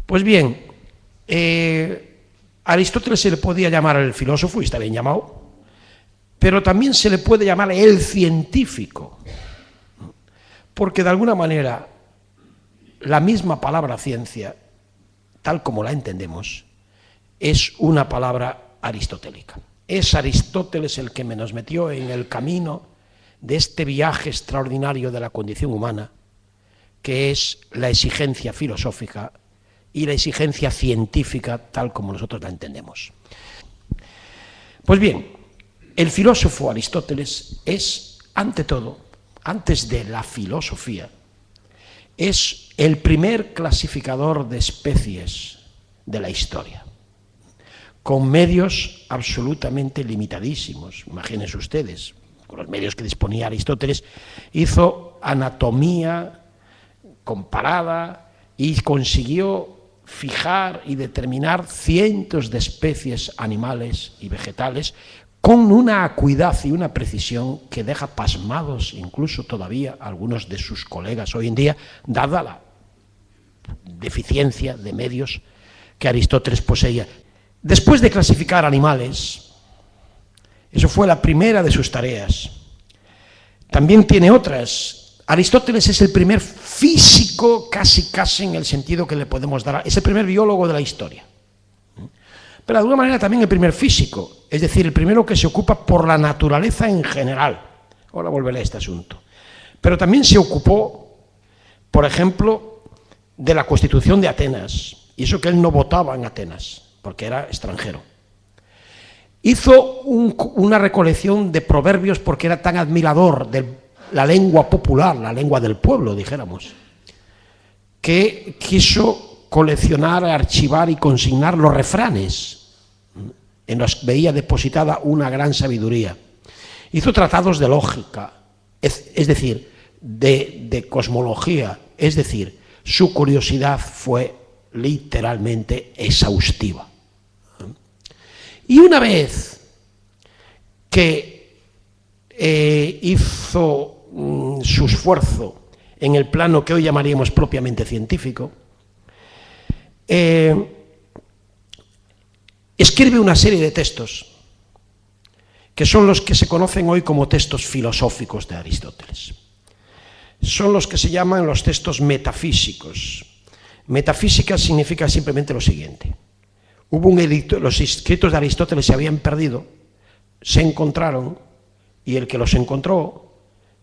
Pues bien, a Aristóteles se le podía llamar el filósofo, y está bien llamado, pero también se le puede llamar el científico, porque de alguna manera la misma palabra ciencia, tal como la entendemos, es una palabra aristotélica. Es Aristóteles el que nos metió en el camino de este viaje extraordinario de la condición humana, que es la exigencia filosófica y la exigencia científica, tal como nosotros la entendemos. Pues bien, el filósofo Aristóteles es, ante todo, antes de la filosofía, es el primer clasificador de especies de la historia, con medios absolutamente limitadísimos. Imagínense ustedes, con los medios que disponía Aristóteles, hizo anatomía comparada y consiguió fijar y determinar cientos de especies animales y vegetales con una acuidad y una precisión que deja pasmados incluso todavía a algunos de sus colegas hoy en día, dada la deficiencia de medios que Aristóteles poseía. Después de clasificar animales, eso fue la primera de sus tareas. También tiene otras. Aristóteles es el primer físico, casi en el sentido que le podemos dar, es el primer biólogo de la historia. Pero de alguna manera también el primer físico, es decir, el primero que se ocupa por la naturaleza en general. Ahora volveré a este asunto. Pero también se ocupó, por ejemplo, de la constitución de Atenas, y eso que él no votaba en Atenas, porque era extranjero. Hizo una recolección de proverbios porque era tan admirador de la lengua popular, la lengua del pueblo, dijéramos, que quiso coleccionar, archivar y consignar los refranes en los que veía depositada una gran sabiduría. Hizo tratados de lógica, es decir, de cosmología, es decir, su curiosidad fue literalmente exhaustiva. Y una vez que hizo su esfuerzo en el plano que hoy llamaríamos propiamente científico, escribe una serie de textos que son los que se conocen hoy como textos filosóficos de Aristóteles. Son los que se llaman los textos metafísicos. Metafísica significa simplemente lo siguiente: hubo un edicto, los escritos de Aristóteles se habían perdido, se encontraron, y el que los encontró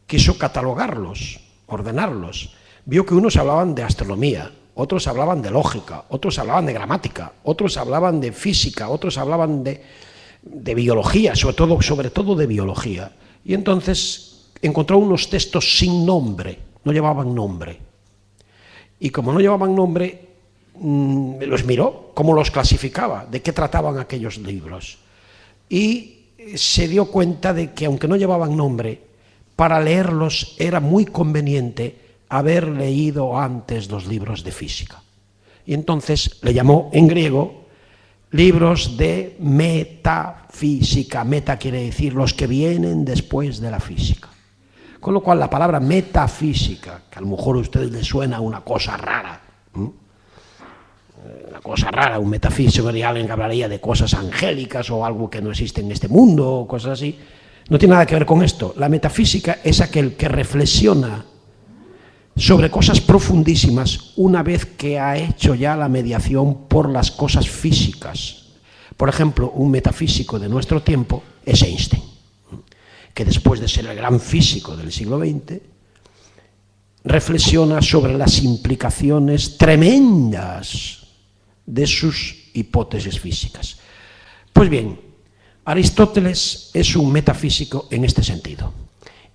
quiso catalogarlos, ordenarlos. Vio que unos hablaban de astronomía, otros hablaban de lógica, otros hablaban de gramática, otros hablaban de física, otros hablaban de biología, sobre todo de biología. Y entonces encontró unos textos sin nombre, no llevaban nombre. Y como no llevaban nombre, los miró, cómo los clasificaba, de qué trataban aquellos libros. Y se dio cuenta de que, aunque no llevaban nombre, para leerlos era muy conveniente haber leído antes los libros de física. Y entonces le llamó en griego libros de metafísica. Meta quiere decir los que vienen después de la física. Con lo cual la palabra metafísica, que a lo mejor a ustedes les suena una cosa rara, un metafísico sería alguien que hablaría de cosas angélicas o algo que no existe en este mundo o cosas así, no tiene nada que ver con esto. La metafísica es aquel que reflexiona sobre cosas profundísimas una vez que ha hecho ya la mediación por las cosas físicas. Por ejemplo, un metafísico de nuestro tiempo es Einstein, que después de ser el gran físico del siglo XX, reflexiona sobre las implicaciones tremendas de sus hipótesis físicas. Pues bien, Aristóteles es un metafísico en este sentido.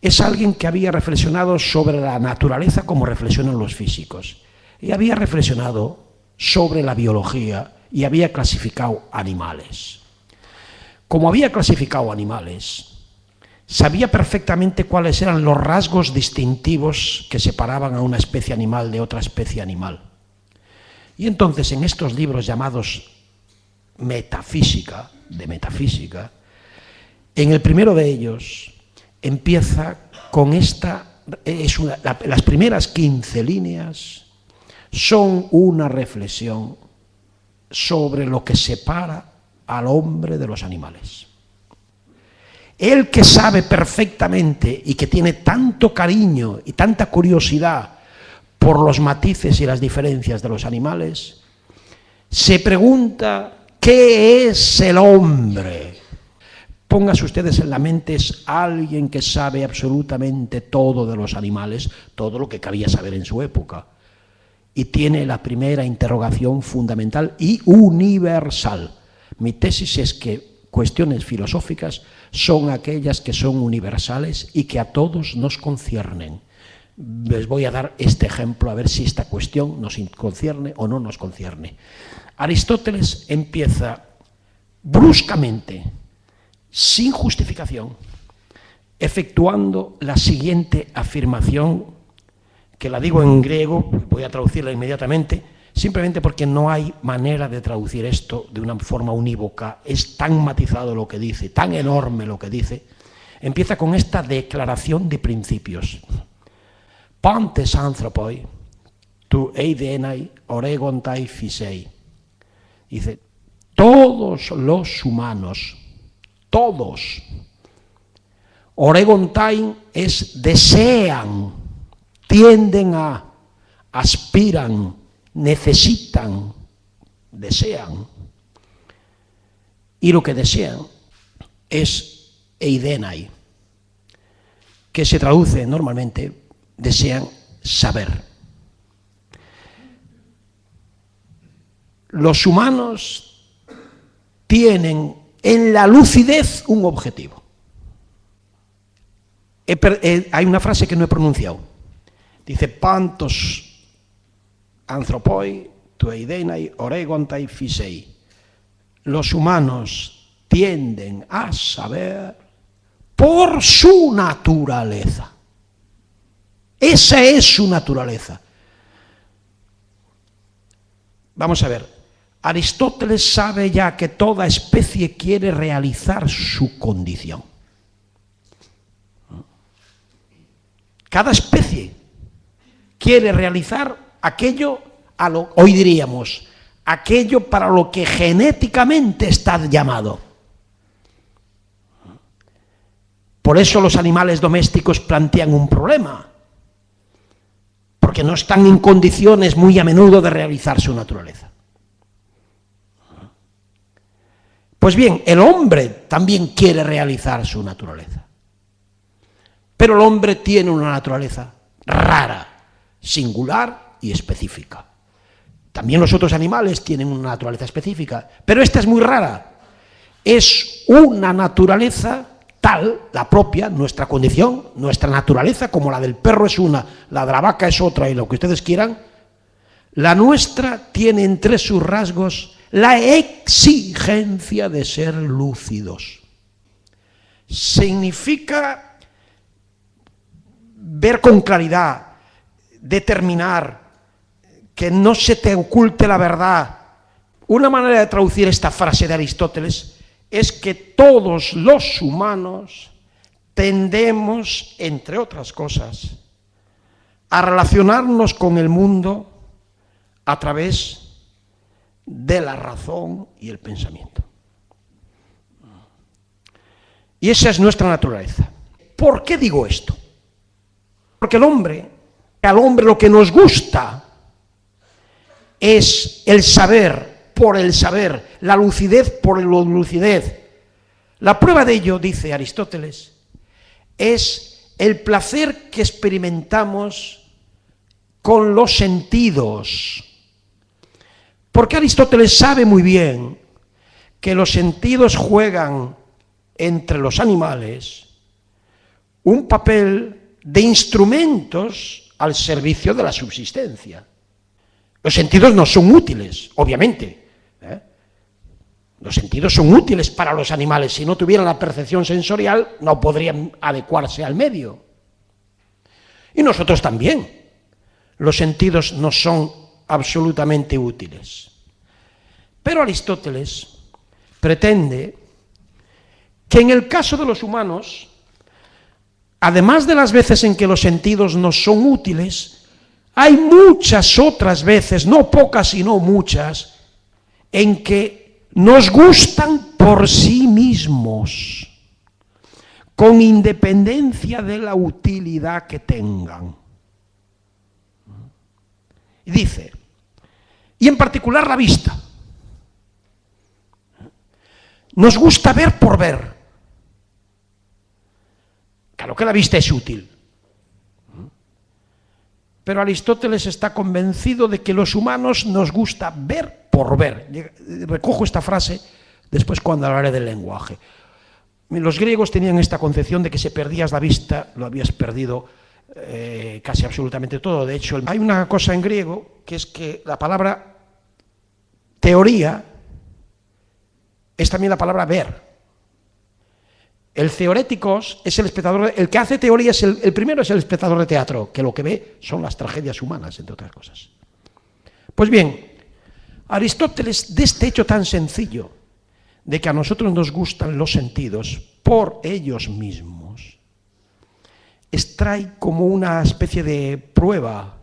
Es alguien que había reflexionado sobre la naturaleza como reflexionan los físicos, y había reflexionado sobre la biología y había clasificado animales. Como había clasificado animales, sabía perfectamente cuáles eran los rasgos distintivos que separaban a una especie animal de otra especie animal. Y entonces en estos libros llamados metafísica, en el primero de ellos empieza con las primeras 15 líneas son una reflexión sobre lo que separa al hombre de los animales. Él que sabe perfectamente y que tiene tanto cariño y tanta curiosidad por los matices y las diferencias de los animales, se pregunta: ¿qué es el hombre? Póngase ustedes en la mente, es alguien que sabe absolutamente todo de los animales, todo lo que cabía saber en su época, y tiene la primera interrogación fundamental y universal. Mi tesis es que cuestiones filosóficas son aquellas que son universales y que a todos nos conciernen. Les voy a dar este ejemplo a ver si esta cuestión nos concierne o no nos concierne. Aristóteles empieza bruscamente, sin justificación, efectuando la siguiente afirmación, que la digo en griego, voy a traducirla inmediatamente, simplemente porque no hay manera de traducir esto de una forma unívoca. Es tan matizado lo que dice, tan enorme lo que dice. Empieza con esta declaración de principios. Pantes anthropoi, tu eidenai oregontai phisei. Dice, todos los humanos, todos, oregontai es desean, tienden a, aspiran, necesitan, desean. Y lo que desean es eidenai, que se traduce normalmente, desean saber. Los humanos tienen en la lucidez un objetivo. Hay una frase que no he pronunciado. Dice, pantos anthropoi, tu eidenai, oregontai phisei. Los humanos tienden a saber por su naturaleza. Esa es su naturaleza. Vamos a ver. Aristóteles sabe ya que toda especie quiere realizar su condición. Cada especie quiere realizar aquello, hoy diríamos, aquello para lo que genéticamente está llamado. Por eso los animales domésticos plantean un problema, porque no están en condiciones muy a menudo de realizar su naturaleza. Pues bien, el hombre también quiere realizar su naturaleza. Pero el hombre tiene una naturaleza rara, singular y específica. También los otros animales tienen una naturaleza específica, pero esta es muy rara. Es una naturaleza tal, la propia, nuestra condición, nuestra naturaleza, como la del perro es una, la de la vaca es otra y lo que ustedes quieran. La nuestra tiene entre sus rasgos la exigencia de ser lúcidos. Significa ver con claridad, determinar, que no se te oculte la verdad. Una manera de traducir esta frase de Aristóteles es que todos los humanos tendemos, entre otras cosas, a relacionarnos con el mundo a través de la razón y el pensamiento. Y esa es nuestra naturaleza. ¿Por qué digo esto? Porque al hombre lo que nos gusta es el saber por el saber, la lucidez por la lucidez. La prueba de ello, dice Aristóteles, es el placer que experimentamos con los sentidos. Porque Aristóteles sabe muy bien que los sentidos juegan entre los animales un papel de instrumentos al servicio de la subsistencia. Los sentidos no son útiles, obviamente. Los sentidos son útiles para los animales. Si no tuvieran la percepción sensorial, no podrían adecuarse al medio. Y nosotros también. Los sentidos no son absolutamente útiles. Pero Aristóteles pretende que en el caso de los humanos, además de las veces en que los sentidos no son útiles, Hay muchas otras veces, no pocas sino muchas, en que nos gustan por sí mismos, con independencia de la utilidad que tengan. Y dice, y en particular la vista. Nos gusta ver por ver. Claro que la vista es útil. Pero Aristóteles está convencido de que los humanos nos gusta ver por ver. Recojo esta frase después cuando hablaré del lenguaje. Los griegos tenían esta concepción de que si perdías la vista, lo habías perdido casi absolutamente todo. De hecho, hay una cosa en griego que es que la palabra teoría es también la palabra ver. El theoretikos es el espectador, el que hace teoría es el primero es el espectador de teatro, que lo que ve son las tragedias humanas, entre otras cosas. Pues bien, Aristóteles, de este hecho tan sencillo, de que a nosotros nos gustan los sentidos por ellos mismos, extrae como una especie de prueba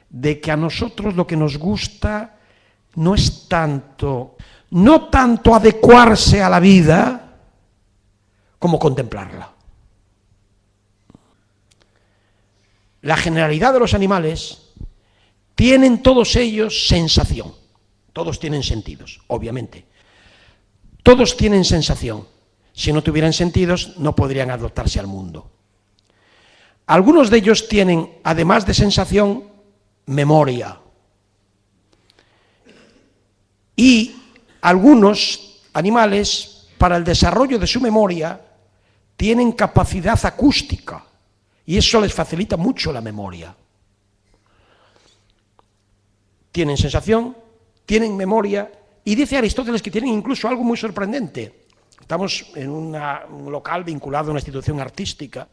de que a nosotros lo que nos gusta no es tanto, no tanto adecuarse a la vida como contemplarla. La generalidad de los animales tienen todos ellos sensación, todos tienen sentidos, obviamente. Todos tienen sensación. Si no tuvieran sentidos, no podrían adaptarse al mundo. Algunos de ellos tienen, además de sensación, memoria. Y algunos animales, para el desarrollo de su memoria, tienen capacidad acústica. Y eso les facilita mucho la memoria. Tienen sensación, tienen memoria, y dice Aristóteles que tienen incluso algo muy sorprendente. Estamos en un local vinculado a una institución artística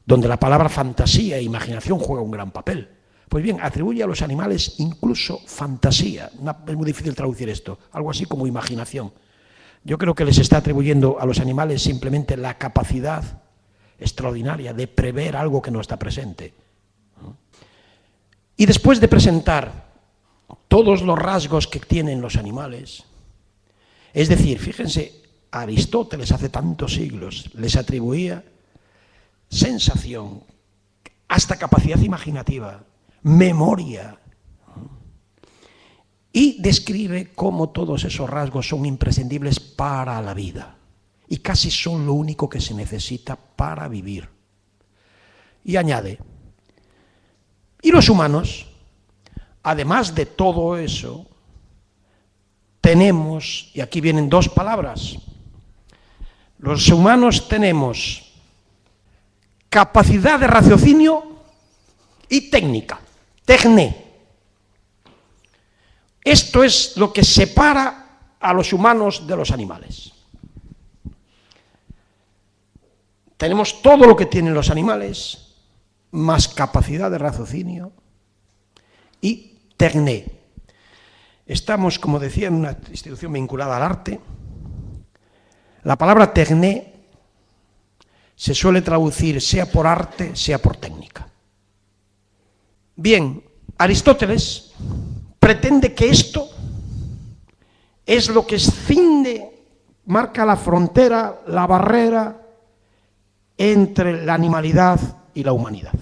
donde la palabra fantasía e imaginación juega un gran papel. Pues bien, atribuye a los animales incluso fantasía. Es muy difícil traducir esto, algo así como imaginación. Yo creo que les está atribuyendo a los animales simplemente la capacidad extraordinaria de prever algo que no está presente. Y después de presentar todos los rasgos que tienen los animales, es decir, fíjense, Aristóteles hace tantos siglos les atribuía sensación, hasta capacidad imaginativa, memoria, y describe cómo todos esos rasgos son imprescindibles para la vida y casi son lo único que se necesita para vivir. Y añade, y los humanos, además de todo eso, tenemos, y aquí vienen dos palabras, los humanos tenemos capacidad de raciocinio y técnica, tecné. Esto es lo que separa a los humanos de los animales. Tenemos todo lo que tienen los animales, más capacidad de raciocinio y tecné. Estamos, como decía, en una institución vinculada al arte. La palabra tecné se suele traducir sea por arte, sea por técnica. Bien, Aristóteles pretende que esto es lo que escinde, marca la frontera, la barrera entre la animalidad y la humanidad.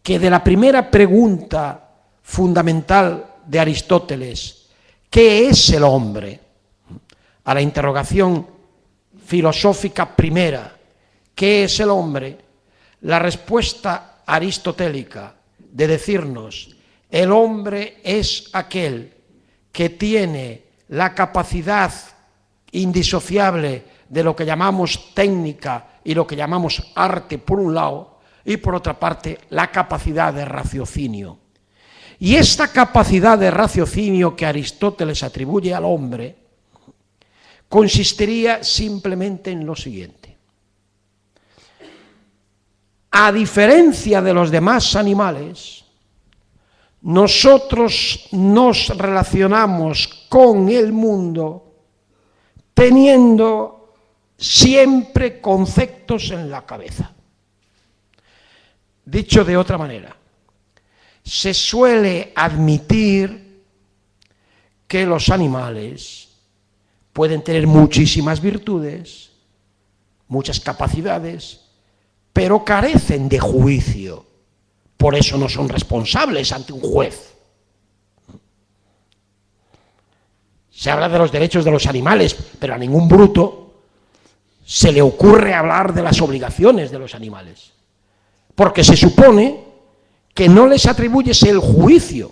Que de la primera pregunta fundamental de Aristóteles, ¿qué es el hombre?, a la interrogación filosófica primera, ¿qué es el hombre?, la respuesta aristotélica de decirnos, el hombre es aquel que tiene la capacidad indisociable de lo que llamamos técnica y lo que llamamos arte por un lado, y por otra parte la capacidad de raciocinio. Y esta capacidad de raciocinio que Aristóteles atribuye al hombre consistiría simplemente en lo siguiente. A diferencia de los demás animales, nosotros nos relacionamos con el mundo teniendo siempre conceptos en la cabeza. Dicho de otra manera, se suele admitir que los animales pueden tener muchísimas virtudes, muchas capacidades, pero carecen de juicio. Por eso no son responsables ante un juez. Se habla de los derechos de los animales, pero a ningún bruto se le ocurre hablar de las obligaciones de los animales, porque se supone que no les atribuyes el juicio,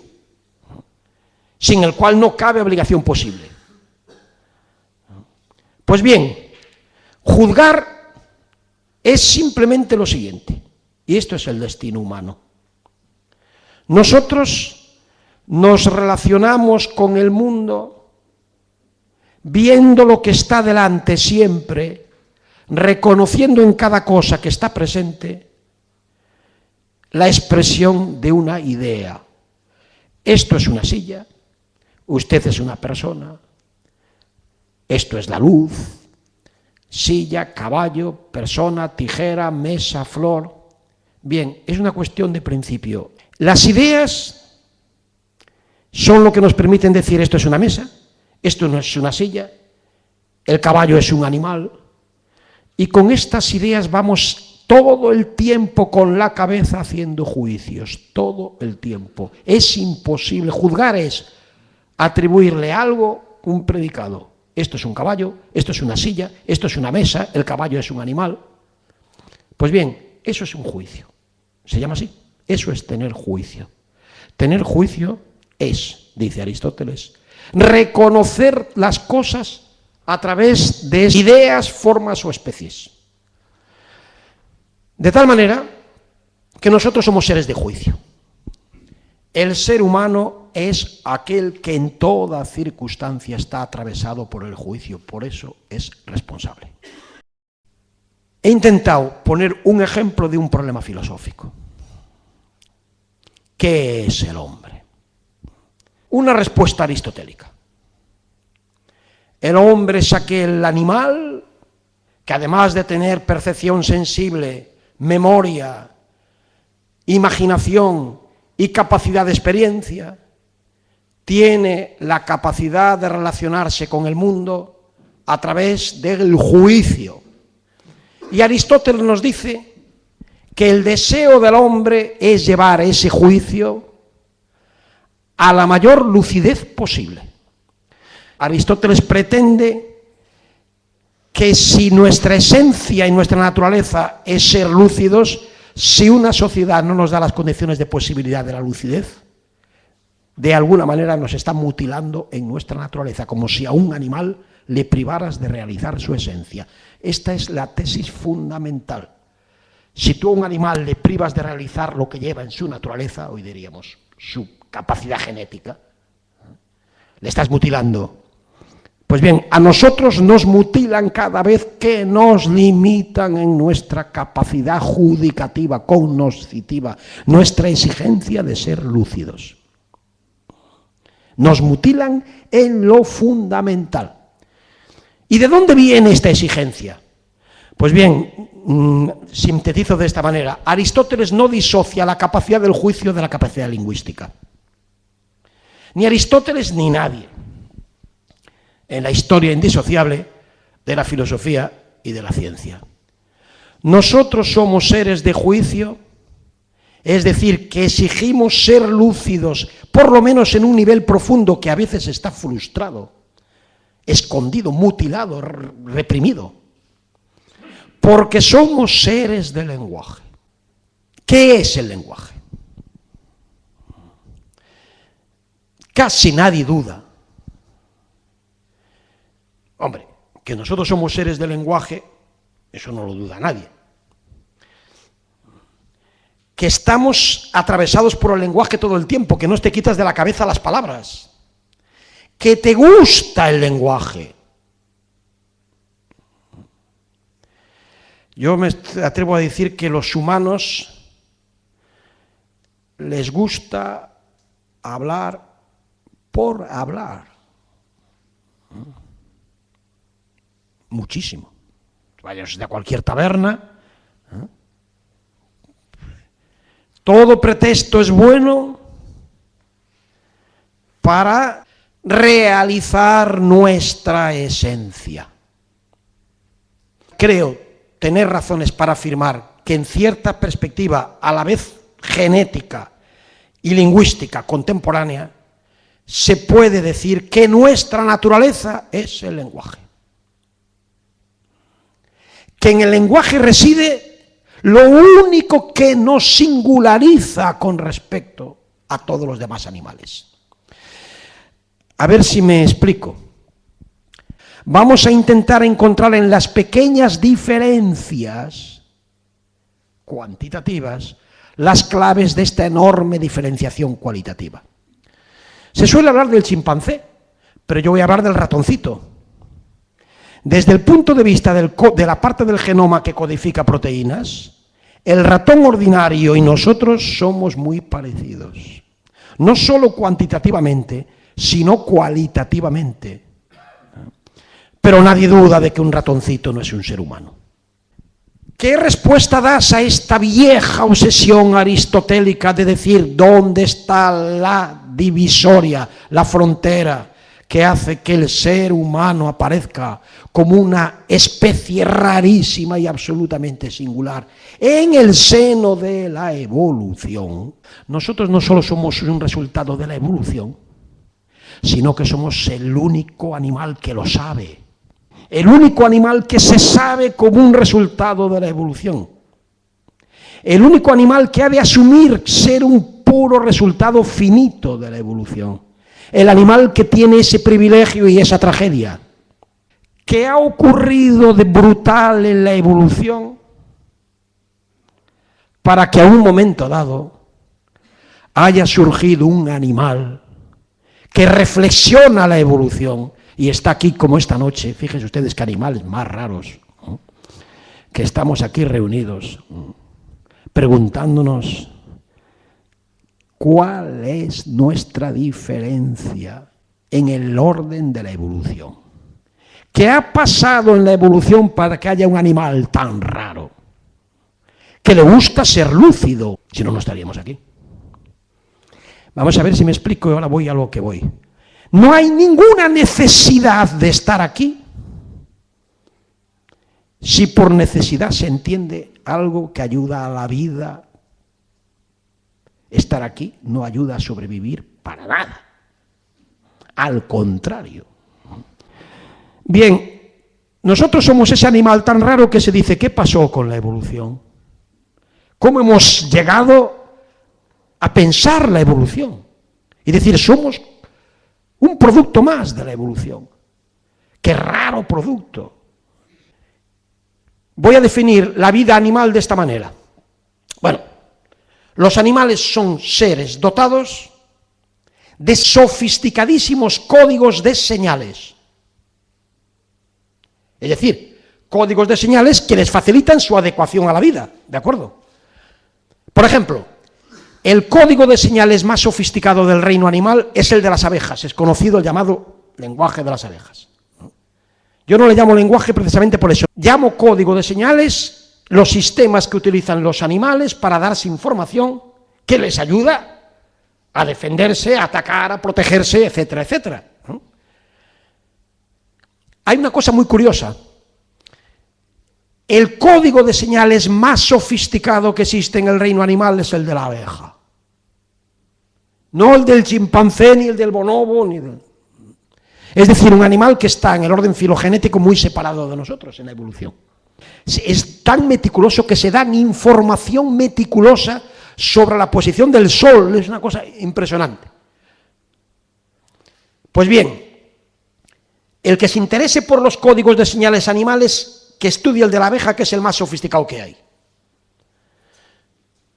sin el cual no cabe obligación posible. Pues bien, juzgar es simplemente lo siguiente, y esto es el destino humano. Nosotros nos relacionamos con el mundo viendo lo que está delante siempre, reconociendo en cada cosa que está presente la expresión de una idea. Esto es una silla, usted es una persona, esto es la luz, silla, caballo, persona, tijera, mesa, flor. Bien, es una cuestión de principio. Las ideas son lo que nos permiten decir esto es una mesa, esto no es una silla, el caballo es un animal, y con estas ideas vamos todo el tiempo con la cabeza haciendo juicios, todo el tiempo. Es imposible, juzgar es atribuirle a algo un predicado. Esto es un caballo, esto es una silla, esto es una mesa, el caballo es un animal. Pues bien, eso es un juicio, se llama así, eso es tener juicio. Tener juicio es, dice Aristóteles, reconocer las cosas a través de ideas, formas o especies. De tal manera que nosotros somos seres de juicio. El ser humano es aquel que en toda circunstancia está atravesado por el juicio, por eso es responsable. He intentado poner un ejemplo de un problema filosófico. ¿Qué es el hombre? Una respuesta aristotélica. El hombre es aquel animal que además de tener percepción sensible, memoria, imaginación y capacidad de experiencia, tiene la capacidad de relacionarse con el mundo a través del juicio. Y Aristóteles nos dice que el deseo del hombre es llevar ese juicio a la mayor lucidez posible. Aristóteles pretende que si nuestra esencia y nuestra naturaleza es ser lúcidos, si una sociedad no nos da las condiciones de posibilidad de la lucidez, de alguna manera nos está mutilando en nuestra naturaleza, como si a un animal le privaras de realizar su esencia. Esta es la tesis fundamental. Si tú a un animal le privas de realizar lo que lleva en su naturaleza, hoy diríamos su capacidad genética, le estás mutilando. Pues bien, a nosotros nos mutilan cada vez que nos limitan en nuestra capacidad judicativa, cognoscitiva, nuestra exigencia de ser lúcidos. Nos mutilan en lo fundamental. ¿Y de dónde viene esta exigencia? Pues bien, sintetizo de esta manera. Aristóteles no disocia la capacidad del juicio de la capacidad lingüística. Ni Aristóteles ni nadie en la historia indisociable de la filosofía y de la ciencia. Nosotros somos seres de juicio, es decir, que exigimos ser lúcidos, por lo menos en un nivel profundo que a veces está frustrado, escondido, mutilado, reprimido, porque somos seres de lenguaje. ¿Qué es el lenguaje? Casi nadie duda. Hombre, que nosotros somos seres de lenguaje, eso no lo duda nadie. Que estamos atravesados por el lenguaje todo el tiempo, que no te quitas de la cabeza las palabras. Que te gusta el lenguaje. Yo me atrevo a decir que los humanos les gusta hablar por hablar. Muchísimo. Vayas a cualquier taberna. Todo pretexto es bueno para realizar nuestra esencia. Creo tener razones para afirmar que en cierta perspectiva, a la vez genética y lingüística contemporánea, se puede decir que nuestra naturaleza es el lenguaje. Que en el lenguaje reside lo único que nos singulariza con respecto a todos los demás animales. A ver si me explico. Vamos a intentar encontrar en las pequeñas diferencias cuantitativas las claves de esta enorme diferenciación cualitativa. Se suele hablar del chimpancé, pero yo voy a hablar del ratoncito. Desde el punto de vista de la parte del genoma que codifica proteínas, el ratón ordinario y nosotros somos muy parecidos. No solo cuantitativamente, sino cualitativamente. Pero nadie duda de que un ratoncito no es un ser humano. ¿Qué respuesta das a esta vieja obsesión aristotélica de decir dónde está la divisoria, la frontera que hace que el ser humano aparezca como una especie rarísima y absolutamente singular en el seno de la evolución? Nosotros no solo somos un resultado de la evolución, sino que somos el único animal que lo sabe. El único animal que se sabe como un resultado de la evolución. El único animal que ha de asumir ser un puro resultado finito de la evolución. El animal que tiene ese privilegio y esa tragedia. ¿Qué ha ocurrido de brutal en la evolución para que a un momento dado haya surgido un animal que reflexiona la evolución y está aquí como esta noche? Fíjense ustedes qué animales más raros, ¿no? Que estamos aquí reunidos, preguntándonos cuál es nuestra diferencia en el orden de la evolución. ¿Qué ha pasado en la evolución para que haya un animal tan raro que le gusta ser lúcido? Si no, no estaríamos aquí. Vamos a ver si me explico y ahora voy a lo que voy. No hay ninguna necesidad de estar aquí si por necesidad se entiende algo que ayuda a la vida. Estar aquí no ayuda a sobrevivir para nada. Al contrario. Bien, nosotros somos ese animal tan raro que se dice, ¿qué pasó con la evolución? ¿Cómo hemos llegado a pensar la evolución? Y decir, somos un producto más de la evolución. ¡Qué raro producto! Voy a definir la vida animal de esta manera. Bueno, los animales son seres dotados de sofisticadísimos códigos de señales. Es decir, códigos de señales que les facilitan su adecuación a la vida, ¿de acuerdo? Por ejemplo, el código de señales más sofisticado del reino animal es el de las abejas, es conocido el llamado lenguaje de las abejas. Yo no le llamo lenguaje precisamente por eso, llamo código de señales los sistemas que utilizan los animales para darse información que les ayuda a defenderse, a atacar, a protegerse, etcétera, etcétera. Hay una cosa muy curiosa. El código de señales más sofisticado que existe en el reino animal es el de la abeja. No el del chimpancé, ni el del bonobo, ni del... Es decir, un animal que está en el orden filogenético muy separado de nosotros en la evolución. Es tan meticuloso que se dan información meticulosa sobre la posición del Sol. Es una cosa impresionante. Pues bien, el que se interese por los códigos de señales animales, que estudie el de la abeja, que es el más sofisticado que hay.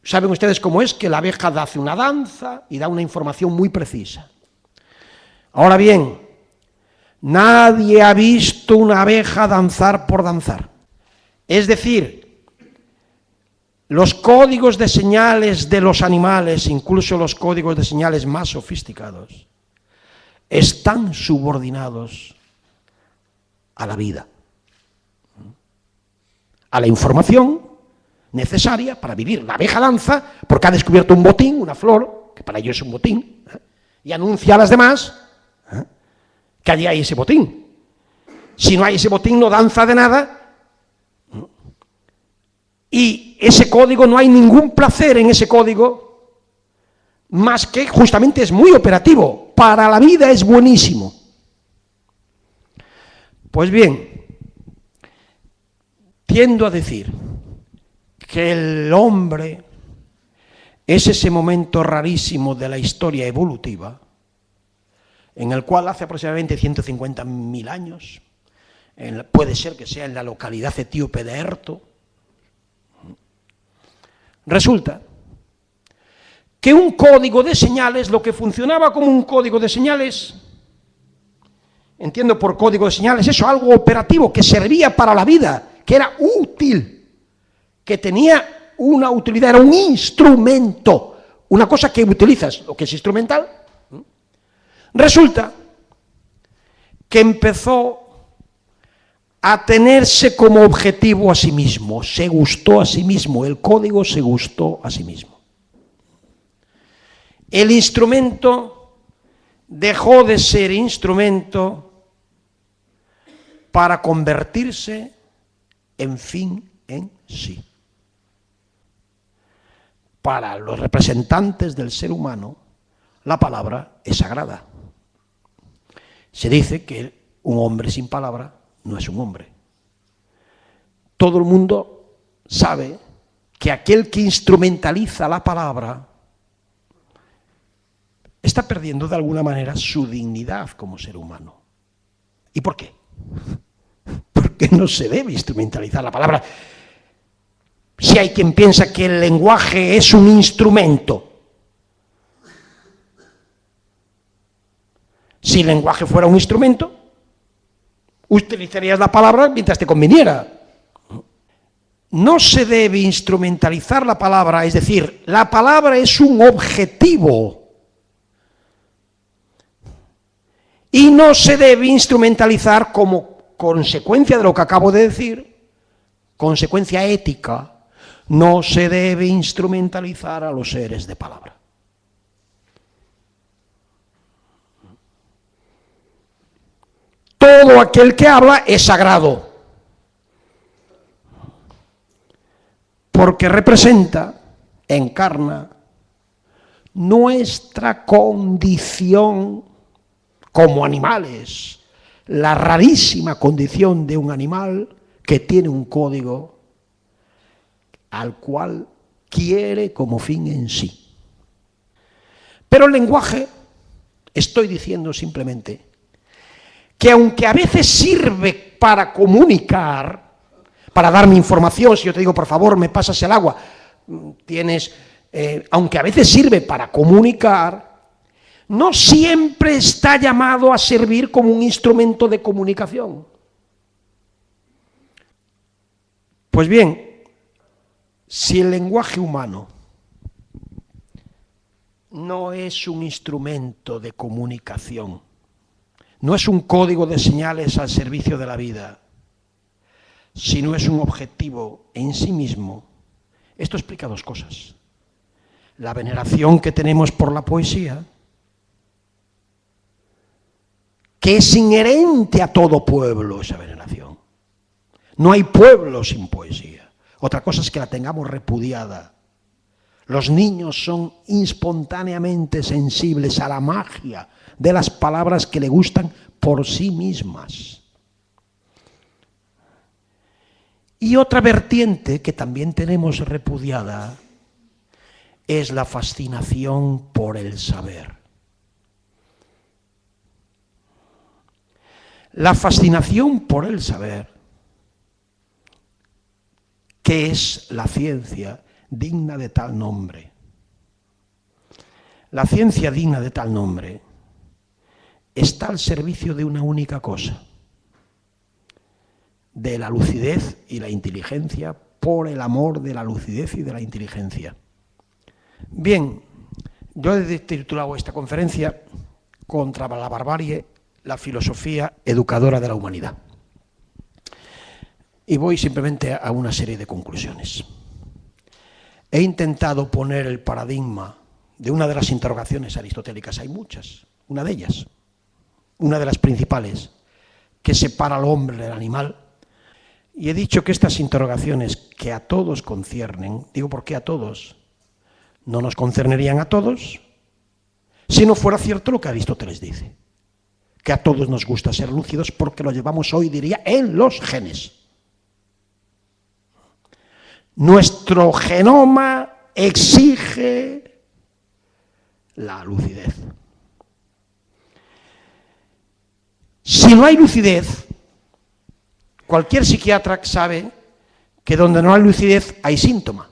¿Saben ustedes cómo es? Que la abeja hace una danza y da una información muy precisa. Ahora bien, nadie ha visto una abeja danzar por danzar. Es decir, los códigos de señales de los animales, incluso los códigos de señales más sofisticados, están subordinados a la vida, a la información necesaria para vivir. La abeja danza porque ha descubierto un botín, una flor, que para ello es un botín, y anuncia a las demás que allí hay ese botín. Si no hay ese botín, no danza de nada. Y ese código, no hay ningún placer en ese código, más que justamente es muy operativo. Para la vida es buenísimo. Pues bien, tiendo a decir que el hombre es ese momento rarísimo de la historia evolutiva, en el cual hace aproximadamente 150.000 años, puede ser que sea en la localidad etíope de Erto, resulta que un código de señales, lo que funcionaba como un código de señales, entiendo por código de señales eso, algo operativo, que servía para la vida, que era útil, que tenía una utilidad, era un instrumento, una cosa que utilizas, lo que es instrumental. Resulta que empezó a tenerse como objetivo a sí mismo, se gustó a sí mismo, el código se gustó a sí mismo. El instrumento dejó de ser instrumento para convertirse en fin en sí. Para los representantes del ser humano, la palabra es sagrada. Se dice que un hombre sin palabra no es un hombre. Todo el mundo sabe que aquel que instrumentaliza la palabra está perdiendo de alguna manera su dignidad como ser humano. ¿Y por qué? Porque no se debe instrumentalizar la palabra. Si hay quien piensa que el lenguaje es un instrumento, si el lenguaje fuera un instrumento, utilizarías la palabra mientras te conviniera. No se debe instrumentalizar la palabra, es decir, la palabra es un objetivo. Y no se debe instrumentalizar como consecuencia de lo que acabo de decir, consecuencia ética. No se debe instrumentalizar a los seres de palabra. Todo aquel que habla es sagrado, porque representa, encarna, nuestra condición como animales, la rarísima condición de un animal que tiene un código al cual quiere como fin en sí. Pero el lenguaje, estoy diciendo simplemente, que aunque a veces sirve para comunicar, para darme información, si yo te digo, por favor, me pasas el agua, aunque a veces sirve para comunicar, no siempre está llamado a servir como un instrumento de comunicación. Pues bien, si el lenguaje humano no es un instrumento de comunicación, no es un código de señales al servicio de la vida, sino es un objetivo en sí mismo, esto explica dos cosas. La veneración que tenemos por la poesía, que es inherente a todo pueblo esa veneración. No hay pueblo sin poesía. Otra cosa es que la tengamos repudiada. Los niños son espontáneamente sensibles a la magia de las palabras que le gustan por sí mismas. Y otra vertiente que también tenemos repudiada es la fascinación por el saber. La fascinación por el saber, que es la ciencia digna de tal nombre. La ciencia digna de tal nombre está al servicio de una única cosa, de la lucidez y la inteligencia, por el amor de la lucidez y de la inteligencia. Bien, yo he titulado esta conferencia Contra la barbarie, la filosofía educadora de la humanidad. Y voy simplemente a una serie de conclusiones. He intentado poner el paradigma de una de las interrogaciones aristotélicas. Hay muchas, una de ellas, una de las principales, que separa al hombre del animal. Y he dicho que estas interrogaciones que a todos conciernen, digo ¿por qué a todos? No nos concernerían a todos si no fuera cierto lo que Aristóteles dice, que a todos nos gusta ser lúcidos porque lo llevamos hoy, diría, en los genes. Nuestro genoma exige la lucidez. Si no hay lucidez, cualquier psiquiatra sabe que donde no hay lucidez hay síntoma.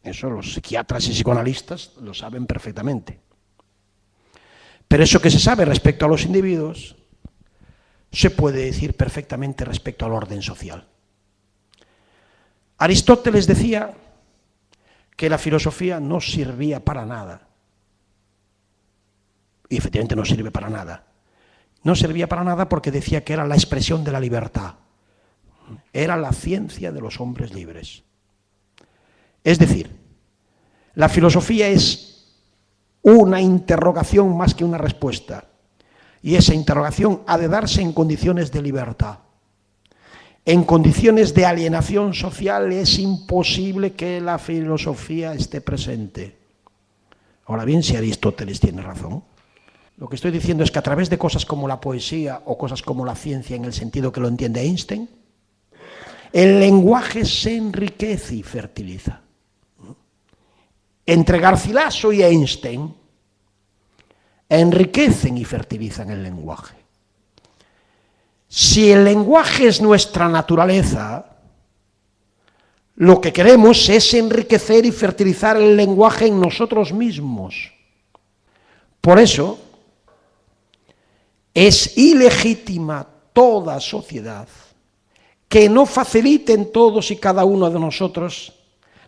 Eso los psiquiatras y psicoanalistas lo saben perfectamente. Pero eso que se sabe respecto a los individuos se puede decir perfectamente respecto al orden social. Aristóteles decía que la filosofía no servía para nada. Y efectivamente no sirve para nada. No servía para nada porque decía que era la expresión de la libertad. Era la ciencia de los hombres libres. Es decir, la filosofía es una interrogación más que una respuesta. Y esa interrogación ha de darse en condiciones de libertad. En condiciones de alienación social es imposible que la filosofía esté presente. Ahora bien, si Aristóteles tiene razón, lo que estoy diciendo es que a través de cosas como la poesía o cosas como la ciencia en el sentido que lo entiende Einstein, el lenguaje se enriquece y fertiliza. Entre Garcilaso y Einstein enriquecen y fertilizan el lenguaje. Si el lenguaje es nuestra naturaleza, lo que queremos es enriquecer y fertilizar el lenguaje en nosotros mismos. Por eso, es ilegítima toda sociedad que no facilite en todos y cada uno de nosotros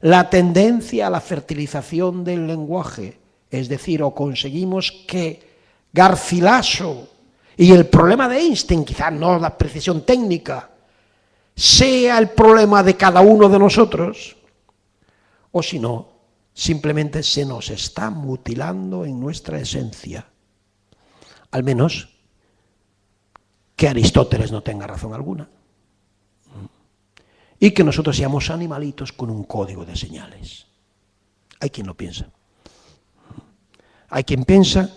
la tendencia a la fertilización del lenguaje. Es decir, o conseguimos que Garcilaso y el problema de Einstein, quizás no la precisión técnica, sea el problema de cada uno de nosotros, o si no, simplemente se nos está mutilando en nuestra esencia. Al menos que Aristóteles no tenga razón alguna. Y que nosotros seamos animalitos con un código de señales. Hay quien lo piensa. Hay quien piensa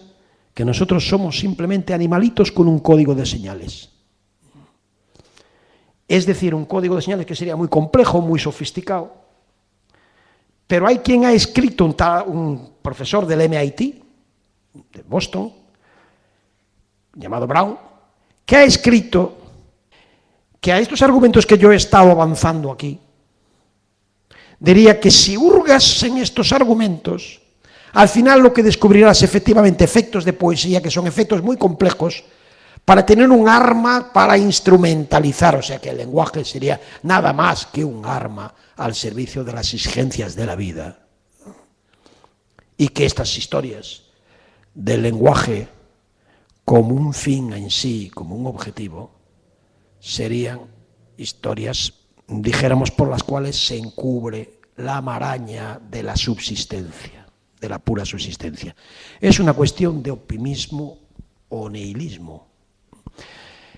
que nosotros somos simplemente animalitos con un código de señales. Es decir, un código de señales que sería muy complejo, muy sofisticado. Pero hay quien ha escrito, un profesor del MIT, de Boston, llamado Brown, que ha escrito que a estos argumentos que yo he estado avanzando aquí, diría que si hurgas en estos argumentos, al final lo que descubrirás efectivamente efectos de poesía, que son efectos muy complejos, para tener un arma para instrumentalizar, o sea que el lenguaje sería nada más que un arma al servicio de las exigencias de la vida. Y que estas historias del lenguaje como un fin en sí, como un objetivo, serían historias, dijéramos, por las cuales se encubre la maraña de la subsistencia, de la pura subsistencia. Es una cuestión de optimismo o nihilismo.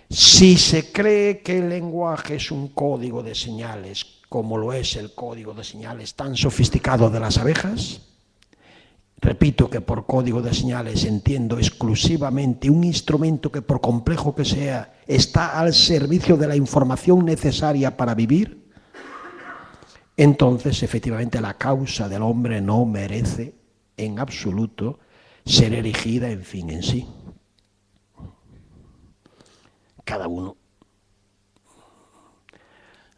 Si se cree que el lenguaje es un código de señales, como lo es el código de señales tan sofisticado de las abejas, repito que por código de señales entiendo exclusivamente un instrumento que, por complejo que sea, está al servicio de la información necesaria para vivir, entonces efectivamente la causa del hombre no merece en absoluto ser erigida en fin en sí. Cada uno.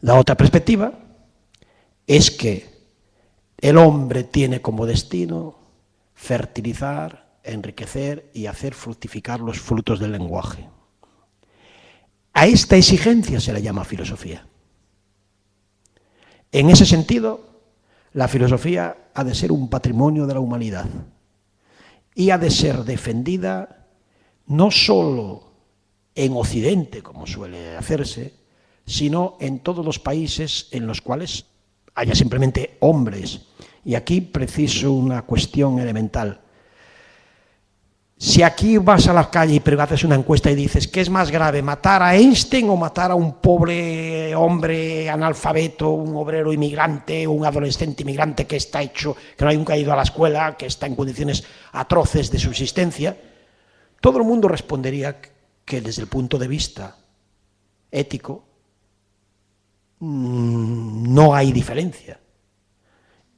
La otra perspectiva es que el hombre tiene como destino fertilizar, enriquecer y hacer fructificar los frutos del lenguaje. A esta exigencia se le llama filosofía. En ese sentido, la filosofía ha de ser un patrimonio de la humanidad y ha de ser defendida no solo en Occidente, como suele hacerse, sino en todos los países en los cuales haya simplemente hombres Y aquí preciso una cuestión elemental. Si aquí vas a la calle y haces una encuesta y dices, ¿qué es más grave, matar a Einstein o matar a un pobre hombre analfabeto, un obrero inmigrante, un adolescente inmigrante que está hecho, que no ha nunca ido a la escuela, que está en condiciones atroces de subsistencia? Todo el mundo respondería que desde el punto de vista ético no hay diferencia.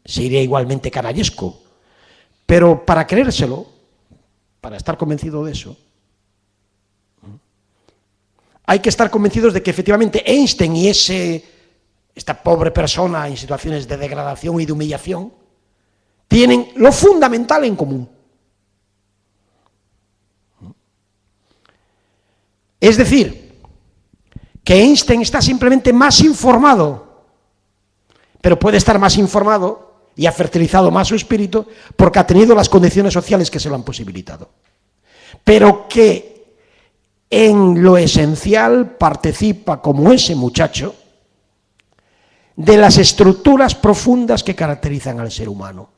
Sería igualmente canallesco. Pero para creérselo, para estar convencido de eso, hay que estar convencidos de que efectivamente Einstein y esta pobre persona en situaciones de degradación y de humillación tienen lo fundamental en común. Es decir, que Einstein está simplemente más informado, pero puede estar más informado y ha fertilizado más su espíritu porque ha tenido las condiciones sociales que se lo han posibilitado. Pero que en lo esencial participa, como ese muchacho, de las estructuras profundas que caracterizan al ser humano.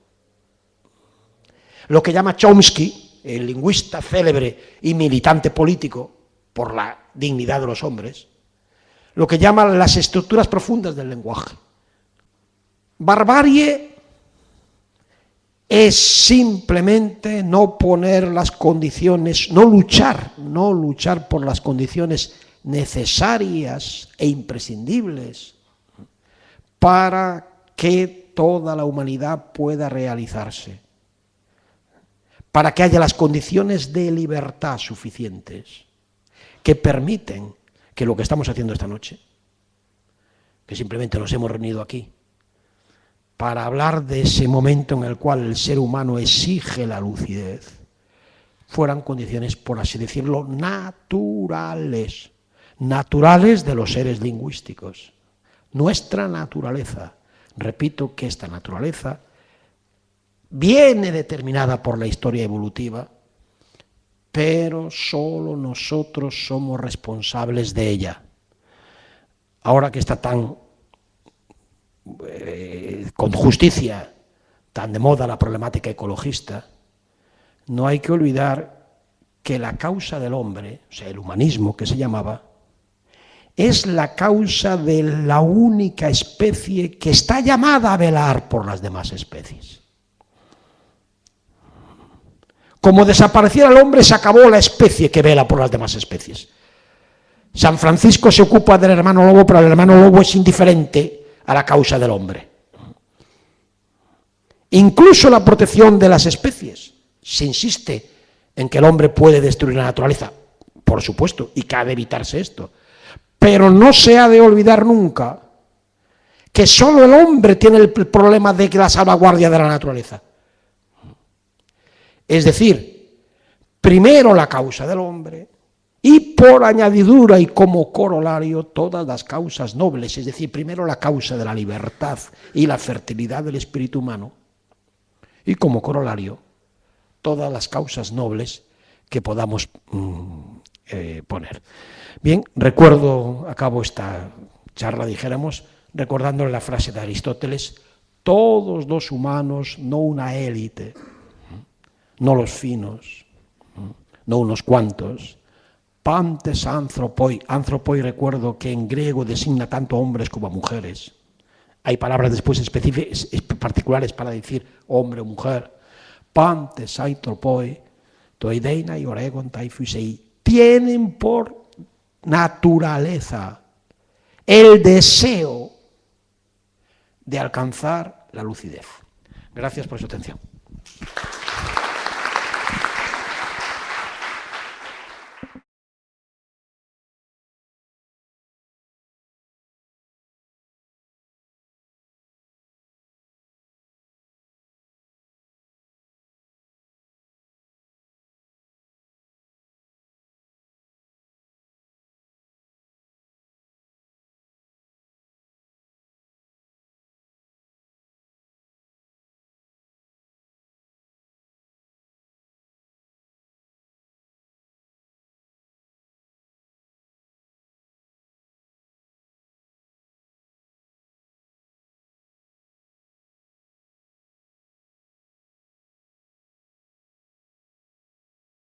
Lo que llama Chomsky, el lingüista célebre y militante político por la dignidad de los hombres, lo que llama las estructuras profundas del lenguaje. Barbarie es simplemente no poner las condiciones, no luchar por las condiciones necesarias e imprescindibles para que toda la humanidad pueda realizarse, para que haya las condiciones de libertad suficientes que permiten que lo que estamos haciendo esta noche, que simplemente nos hemos reunido aquí, para hablar de ese momento en el cual el ser humano exige la lucidez, fueran condiciones, por así decirlo, naturales de los seres lingüísticos. Nuestra naturaleza, repito que esta naturaleza viene determinada por la historia evolutiva, pero solo nosotros somos responsables de ella. Ahora que está tan con justicia tan de moda la problemática ecologista, no hay que olvidar que la causa del hombre, o sea, el humanismo que se llamaba, es la causa de la única especie que está llamada a velar por las demás especies. Como desapareciera el hombre, se acabó la especie que vela por las demás especies. San Francisco se ocupa del hermano lobo, pero el hermano lobo es indiferente a la causa del hombre. Incluso la protección de las especies. Se insiste en que el hombre puede destruir la naturaleza, por supuesto, y que ha de evitarse esto. Pero no se ha de olvidar nunca que solo el hombre tiene el problema de la salvaguardia de la naturaleza. Es decir, primero la causa del hombre, y por añadidura y como corolario todas las causas nobles, es decir, primero la causa de la libertad y la fertilidad del espíritu humano, y como corolario todas las causas nobles que podamos poner. Bien, acabo esta charla, dijéramos, recordándole la frase de Aristóteles: todos los humanos, no una élite, no los finos, no unos cuantos, pantes anthropoi. Anthropoi, recuerdo que en griego designa tanto a hombres como a mujeres. Hay palabras después específicas, particulares para decir hombre o mujer. Pantes anthropoi, toideina y oregon taifusei. Tienen por naturaleza el deseo de alcanzar la lucidez. Gracias por su atención.